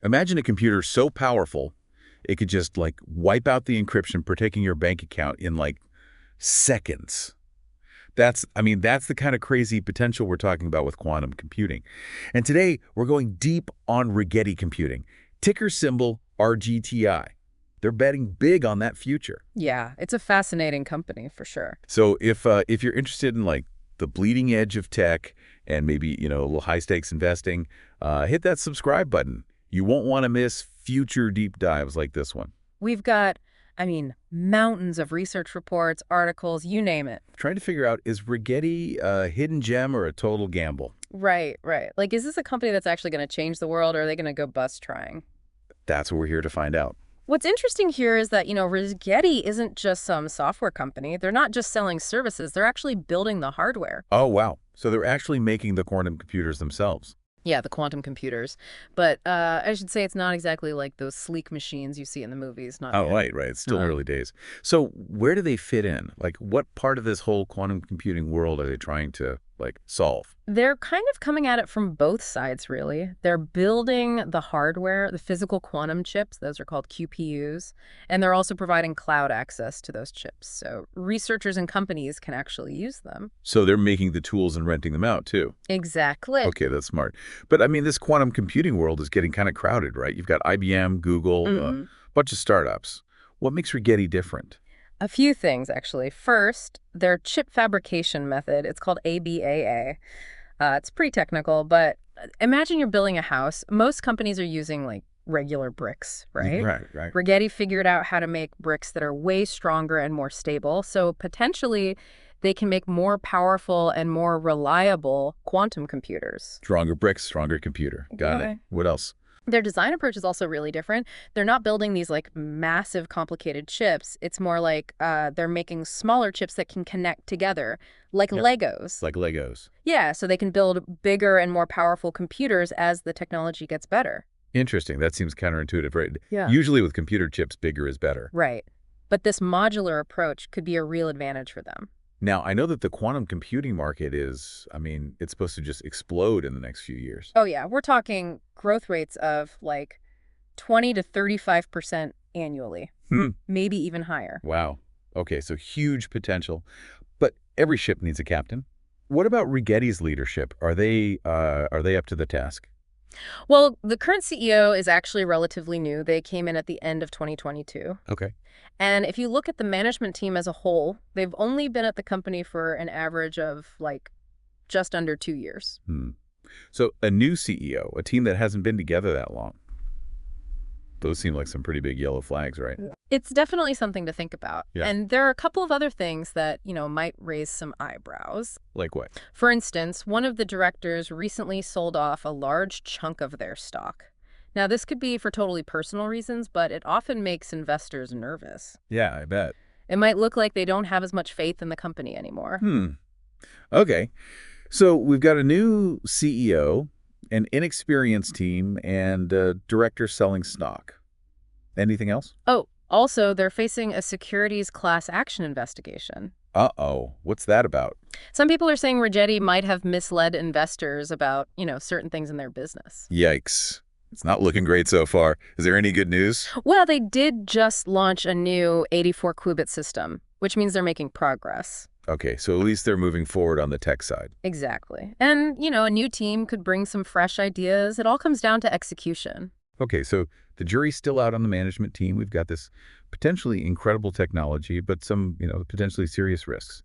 Imagine a computer so powerful, it could just, like, wipe out the encryption protecting your bank account in, like, seconds. That's the kind of crazy potential we're talking about with quantum computing. And today, we're going deep on Rigetti computing, ticker symbol RGTI. They're betting big on that future. Yeah, it's a fascinating company for sure. So if you're interested in, like, the bleeding edge of tech and maybe, a little high-stakes investing, hit that subscribe button. You won't want to miss future deep dives like this one. We've got, mountains of research reports, articles, you name it. Trying to figure out, is Rigetti a hidden gem or a total gamble? Right, right. Like, is this a company that's actually going to change the world, or are they going to go bust trying? That's what we're here to find out. What's interesting here is that, Rigetti isn't just some software company. They're not just selling services. They're actually building the hardware. Oh, wow. So they're actually making the quantum computers themselves. Yeah, the quantum computers. But I should say it's not exactly like those sleek machines you see in the movies. Not Oh, yet. right. It's still early days. So where do they fit in? Like, what part of this whole quantum computing world are they trying to, like, solve? They're kind of coming at it from both sides, really. They're building the hardware, the physical quantum chips, those are called QPUs, and they're also providing cloud access to those chips. So researchers and companies can actually use them. So they're making the tools and renting them out, too. Exactly. Okay, that's smart. But, this quantum computing world is getting kind of crowded, right? You've got IBM, Google, a bunch of startups. What makes Rigetti different? A few things, actually. First, their chip fabrication method, it's called ABAA. It's pretty technical, but imagine you're building a house. Most companies are using, like, regular bricks, right? Right. Rigetti figured out how to make bricks that are way stronger and more stable, so potentially they can make more powerful and more reliable quantum computers. Stronger bricks, stronger computer. Got it. What else? Their design approach is also really different. They're not building these, like, massive, complicated chips. It's more like they're making smaller chips that can connect together, like Legos. Like Legos. Yeah, so they can build bigger and more powerful computers as the technology gets better. Interesting. That seems counterintuitive, right? Yeah. Usually with computer chips, bigger is better. Right. But this modular approach could be a real advantage for them. Now, I know that the quantum computing market is, it's supposed to just explode in the next few years. Oh, yeah. We're talking growth rates of, like, 20 to 35% annually, maybe even higher. Wow. Okay, so huge potential. But every ship needs a captain. What about Rigetti's leadership? Are they up to the task? Well, the current CEO is actually relatively new. They came in at the end of 2022. Okay. And if you look at the management team as a whole, they've only been at the company for an average of, like, just under 2 years. So a new CEO, a team that hasn't been together that long. Those seem like some pretty big yellow flags, right? It's definitely something to think about. Yeah. And there are a couple of other things that, might raise some eyebrows. Like what? For instance, one of the directors recently sold off a large chunk of their stock. Now, this could be for totally personal reasons, but it often makes investors nervous. Yeah, I bet. It might look like they don't have as much faith in the company anymore. Okay. So we've got a new CEO, an inexperienced team, and a director selling stock. Anything else? Oh, also, they're facing a securities class action investigation. Uh-oh. What's that about? Some people are saying Rigetti might have misled investors about, certain things in their business. Yikes. It's not looking great so far. Is there any good news? Well, they did just launch a new 84-qubit system, which means they're making progress. Okay, so at least they're moving forward on the tech side. Exactly. And, a new team could bring some fresh ideas. It all comes down to execution. Okay, so the jury's still out on the management team. We've got this potentially incredible technology, but some, potentially serious risks.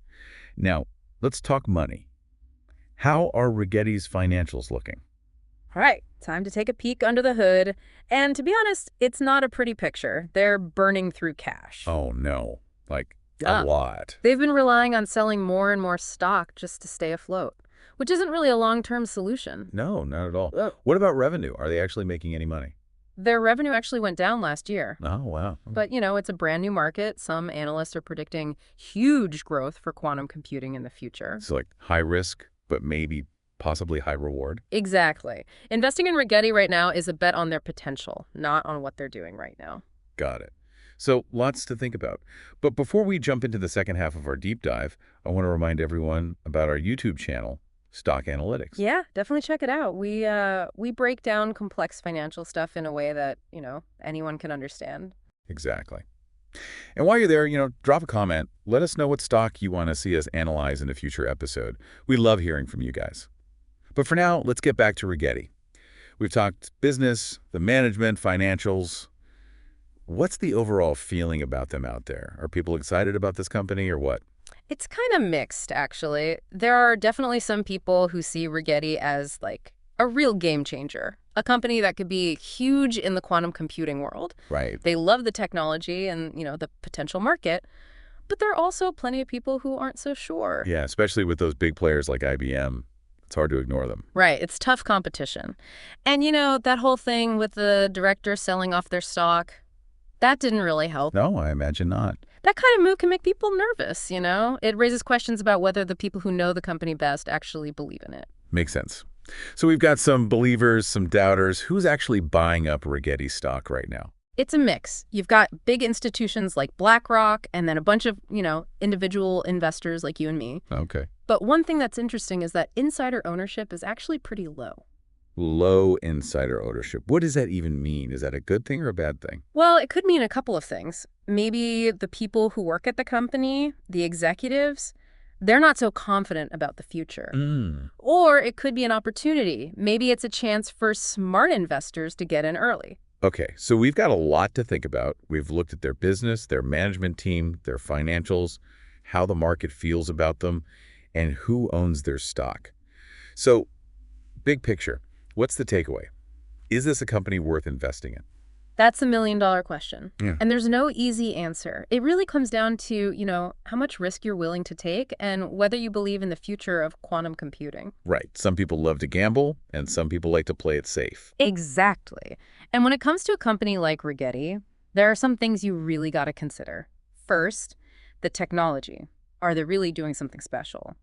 Now, let's talk money. How are Rigetti's financials looking? All right, time to take a peek under the hood. And to be honest, it's not a pretty picture. They're burning through cash. Oh, no. Like, a lot. They've been relying on selling more and more stock just to stay afloat, which isn't really a long-term solution. No, not at all. What about revenue? Are they actually making any money? Their revenue actually went down last year. Oh, wow. But, it's a brand new market. Some analysts are predicting huge growth for quantum computing in the future. It's like high risk, but maybe possibly high reward. Exactly. Investing in Rigetti right now is a bet on their potential, not on what they're doing right now. Got it. So lots to think about. But before we jump into the second half of our deep dive, I want to remind everyone about our YouTube channel. Stock Analytics. Yeah, definitely check it out. We break down complex financial stuff in a way that, anyone can understand. Exactly. And while you're there, drop a comment. Let us know what stock you want to see us analyze in a future episode. We love hearing from you guys. But for now, let's get back to Rigetti. We've talked business, the management, financials. What's the overall feeling about them out there? Are people excited about this company or what? It's kind of mixed, actually. There are definitely some people who see Rigetti as like a real game changer, a company that could be huge in the quantum computing world. Right. They love the technology and, the potential market, but there are also plenty of people who aren't so sure. Yeah, especially with those big players like IBM. It's hard to ignore them. Right. It's tough competition. And, that whole thing with the director selling off their stock, that didn't really help. No, I imagine not. That kind of move can make people nervous, It raises questions about whether the people who know the company best actually believe in it. Makes sense. So we've got some believers, some doubters. Who's actually buying up Rigetti stock right now? It's a mix. You've got big institutions like BlackRock and then a bunch of, individual investors like you and me. Okay. But one thing that's interesting is that insider ownership is actually pretty low. Low insider ownership. What does that even mean? Is that a good thing or a bad thing? Well, it could mean a couple of things. Maybe the people who work at the company, the executives, they're not so confident about the future. Or it could be an opportunity. Maybe it's a chance for smart investors to get in early. Okay, so we've got a lot to think about. We've looked at their business, their management team, their financials, how the market feels about them, and who owns their stock. So, big picture, what's the takeaway? Is this a company worth investing in? That's $1 million question. Yeah. And there's no easy answer. It really comes down to, how much risk you're willing to take and whether you believe in the future of quantum computing. Right. Some people love to gamble, and some people like to play it safe. Exactly. And when it comes to a company like Rigetti, there are some things you really got to consider. First, the technology. Are they really doing something special?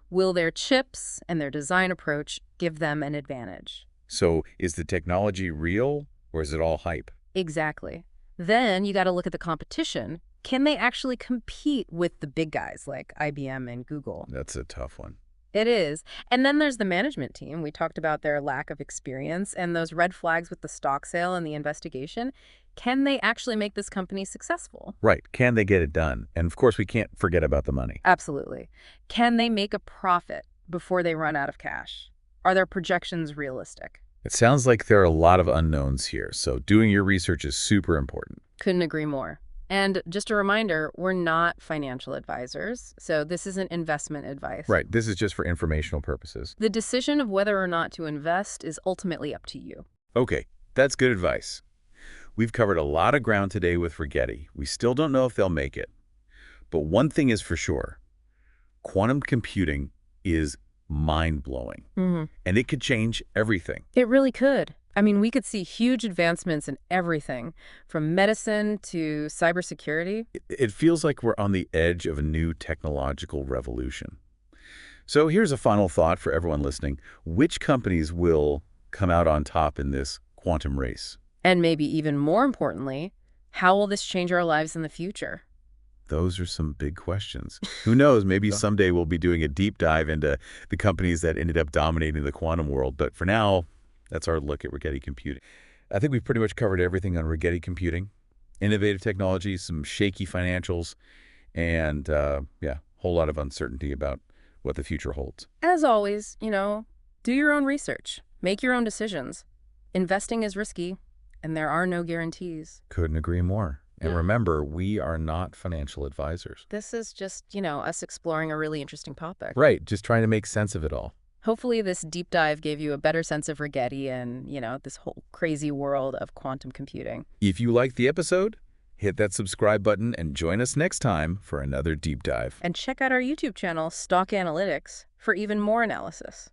Will their chips and their design approach give them an advantage? So, is the technology real, or is it all hype? Exactly. Then you got to look at the competition. Can they actually compete with the big guys like IBM and Google? That's a tough one. It is. And then there's the management team. We talked about their lack of experience and those red flags with the stock sale and the investigation. Can they actually make this company successful? Right. Can they get it done? And of course, we can't forget about the money. Absolutely. Can they make a profit before they run out of cash? Are their projections realistic? It sounds like there are a lot of unknowns here, so doing your research is super important. Couldn't agree more. And just a reminder, we're not financial advisors, so this isn't investment advice. Right. This is just for informational purposes. The decision of whether or not to invest is ultimately up to you. Okay, that's good advice. We've covered a lot of ground today with Rigetti. We still don't know if they'll make it. But one thing is for sure, quantum computing is mind-blowing. And it could change everything. It really could. I mean, we could see huge advancements in everything, from medicine to cybersecurity. It feels like we're on the edge of a new technological revolution. So here's a final thought for everyone listening. Which companies will come out on top in this quantum race? And maybe even more importantly, how will this change our lives in the future? Those are some big questions. Who knows, maybe someday we'll be doing a deep dive into the companies that ended up dominating the quantum world. But for now, that's our look at Rigetti Computing. I think we've pretty much covered everything on Rigetti Computing. Innovative technology, some shaky financials, and yeah, whole lot of uncertainty about what the future holds. As always, do your own research. Make your own decisions. Investing is risky, and there are no guarantees. Couldn't agree more. And remember, we are not financial advisors. This is just, us exploring a really interesting topic. Right, just trying to make sense of it all. Hopefully this deep dive gave you a better sense of Rigetti and, this whole crazy world of quantum computing. If you liked the episode, hit that subscribe button and join us next time for another deep dive. And check out our YouTube channel, Stock Analytics, for even more analysis.